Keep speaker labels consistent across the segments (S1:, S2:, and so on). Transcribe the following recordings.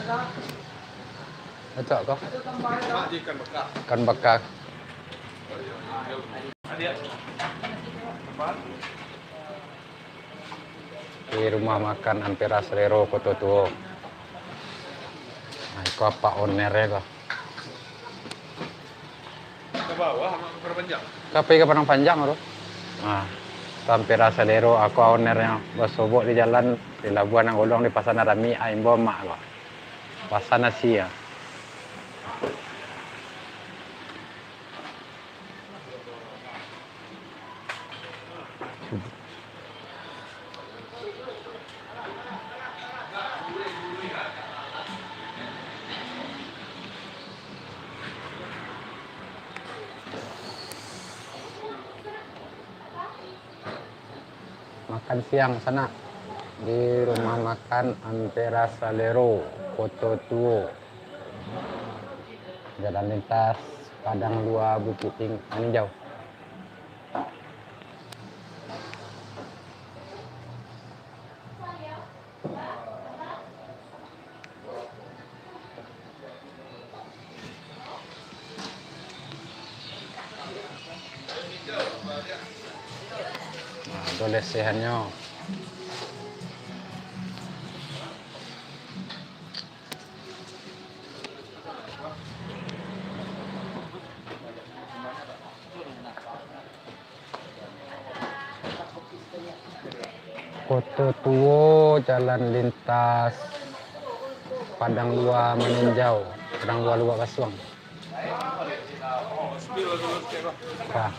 S1: Itu kok? Ikan bakar. Di rumah makan Ampera Selero Kota Tua. Nah, itu apa ownernya kok?
S2: Ke bawah, ke panjang.
S1: Kape ke Padang Panjang loh. Nah, Ampera Selero aku ownernya. Bersobok di jalan di Labuan Nangolong di Pasar Narami Aimbo mak kok. Pasar nasi ya. Makan siang sana di rumah makan Ampera Selero Kota Tua. Jalan lintas Padang 2 Bukit Tinggi Maninjau. Nah, itu lesehannya. Kota Tua, jalan lintas Padang 2 Maninjau, Padang 2 Lubak Basuang. Nah,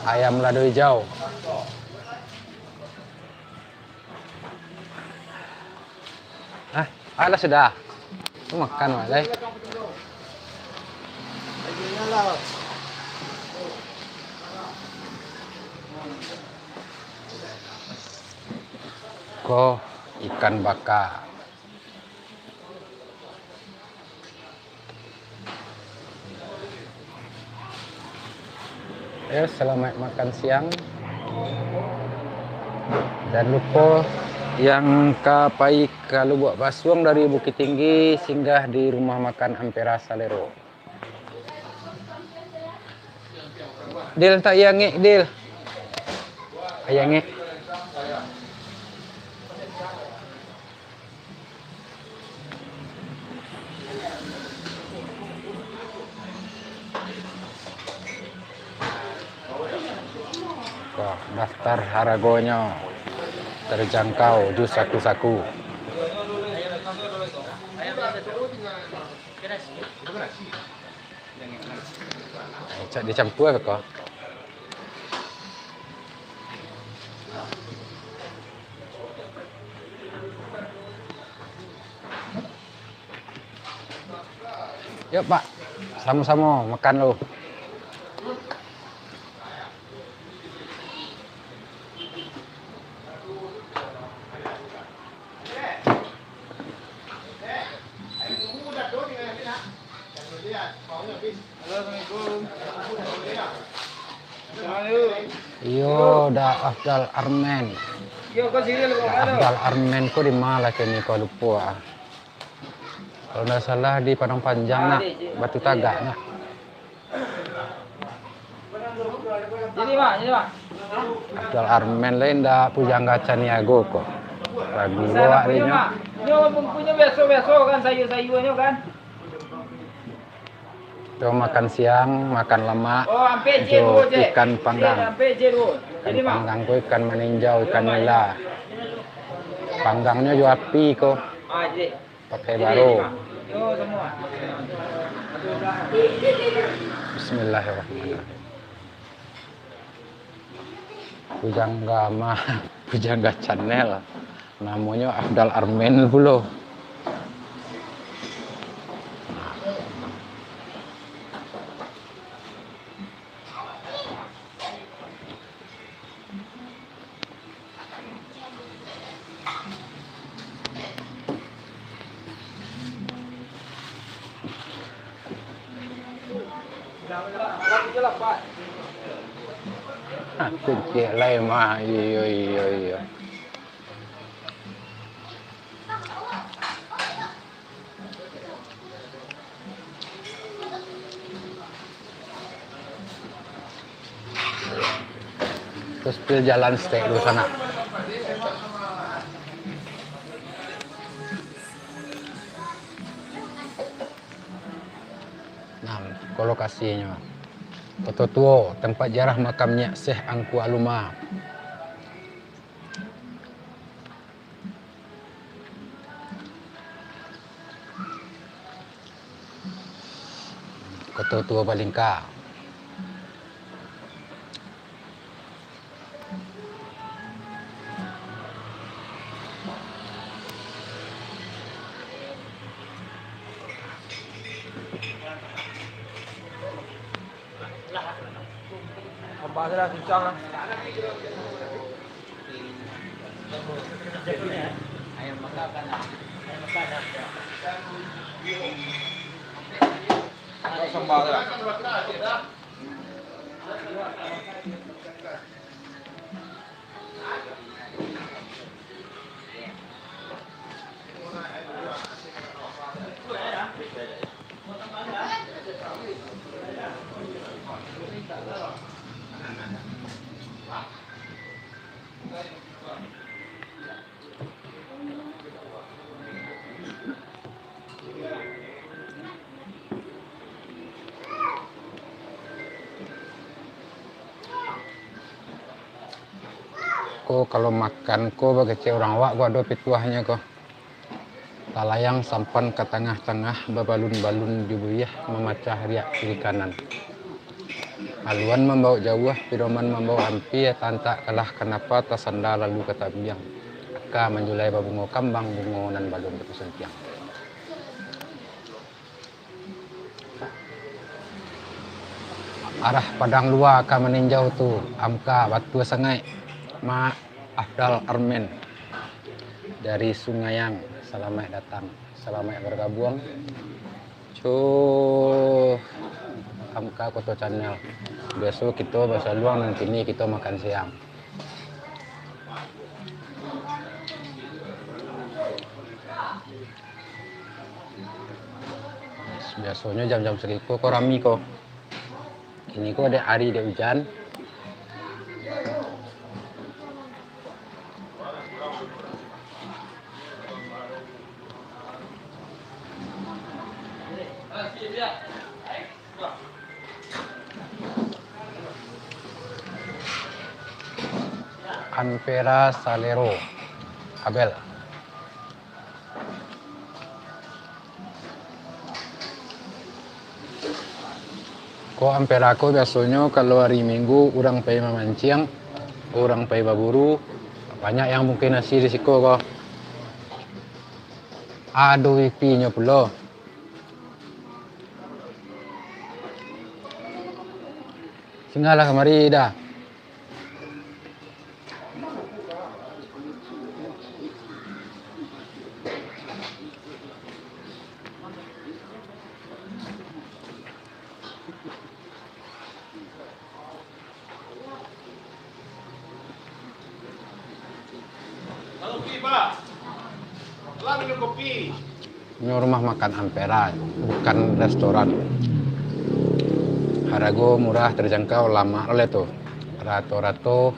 S1: ayam lado hijau. Ada sudah. Itu makan Walay. Kok ikan bakar. Ayo selamat makan siang. Jangan lupa yang kapai ke Lubuk Basuang dari Bukit Tinggi singgah di rumah makan Ampera Selero. Dil tak yangi Dil. Yangi. Daftar harganya terjangkau jus saku-saku. Cak dicampur apa kok? Yuk Pak, sama-sama makan lo. Yo, dah Afdal Armen. Afdal Armen ko di mana kini kau lupa. Kalau tidak salah di Padang Panjang nak, Batu Tagak nak.
S3: Jadi Pak.
S1: Afdal Armen lain dah Pujangga Caniago kok. Ragu bawa dia.
S3: Ini orang punya beso kan sayur-sayurnya kan.
S1: Itu makan siang, makan lemak,
S3: Oh, ampe je
S1: itu
S3: je.
S1: ikan panggang.
S3: Ampe je dulu. Jadi
S1: Ikan
S3: Mak.
S1: panggang ko ikan meninjau, ikan nila. Panggangnya juga api ko,
S3: Jadi.
S1: pakai baru.
S3: Yo semua.
S1: Bismillahirrahmanirrahim. Pujangga channel. Namanya Afdal Armen pula. Kunci lain mah, iya. Satu spill jalan stay dulu sana. Nah, lokasinya. Kota Tua, tempat jarah makamnya Syekh Angku Aluma. Kota Tua Balingka.
S3: Apa sudah susah lah. Ayam makan. Sambal dah.
S1: Ko kalau makan ko bagi orang wak gua ada pituahnya ko. Talayang sampan ke tengah-tengah babalun-balun jubuyah memecah riak kiri kanan. Haluan membawa jauh, pidoman membawa ampi, tantak kalah kenapa tasanda lalu kata biang. Aka menjulai babungo kambang bungo nan balun betusan tiang. Arah padang luar akan meninjau tu amka batu sangai ma Afdal Armen dari Sungayang. Selamat datang, selamat bergabung. Amka Koto Channel. Besok kita bahasa luang dan kini kita makan siang. Biasanya jam-jam segitu kok rami kok. Ini kok ada hari ada hujan. Ampera Salero Abel. Ko ampera ko biasanya kalau hari Minggu orang pergi memancing, orang pergi berburu, banyak yang mungkin nasi risiko ko. Aduh wipinya pula. Singgahlah kemari dah.
S2: Kopi, Pak. Lah minum kopi.
S1: Ini rumah makan Ampera, bukan restoran. Harga murah, terjangkau, lama oleh tuh. Rato-rato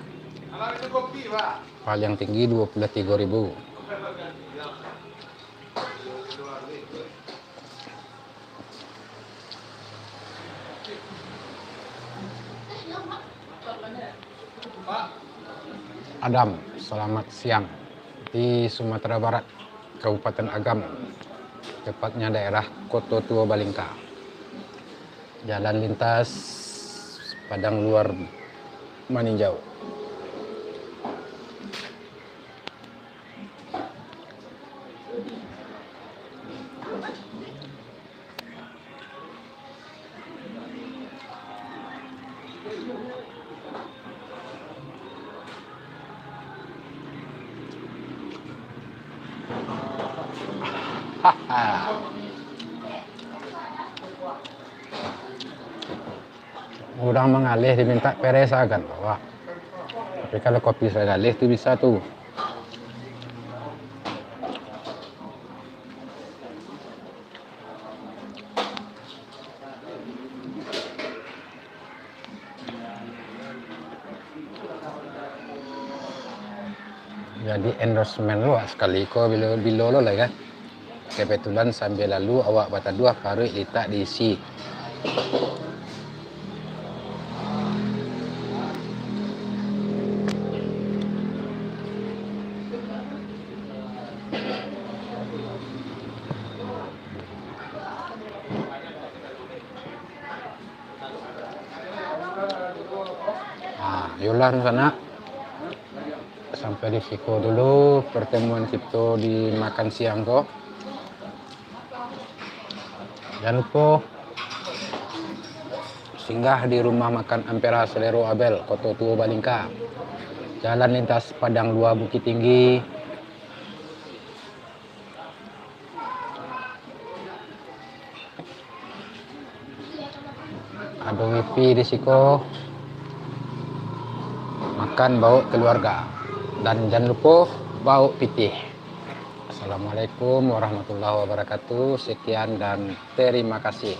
S2: Lah minum kopi, Pak.
S1: paling tinggi 23.000. Adam, selamat siang. Di Sumatera Barat, Kabupaten Agam, tepatnya daerah Kota Tua Balingka. Jalan lintas Padang Luar Maninjau. Udah mengalih diminta peresa kan bawa. Tapi kalau kopi saya galih itu bisa tuh. Jadi endorsement lu sekali ko bilo lo lah kan. Kebetulan sambil lalu awak bata dua baru letak diisi. Nah, yolah sana. Sampai di situ dulu pertemuan kita di makan siang kok. Jangan lupa singgah di rumah makan Ampera Selero Abel, Kota Tua Balingka. Jalan lintas Padang 2 Bukit Tinggi. Ada wifi di situ. Makan bau keluarga. Dan jangan lupa bau pitih. Assalamualaikum warahmatullahi wabarakatuh. Sekian dan terima kasih.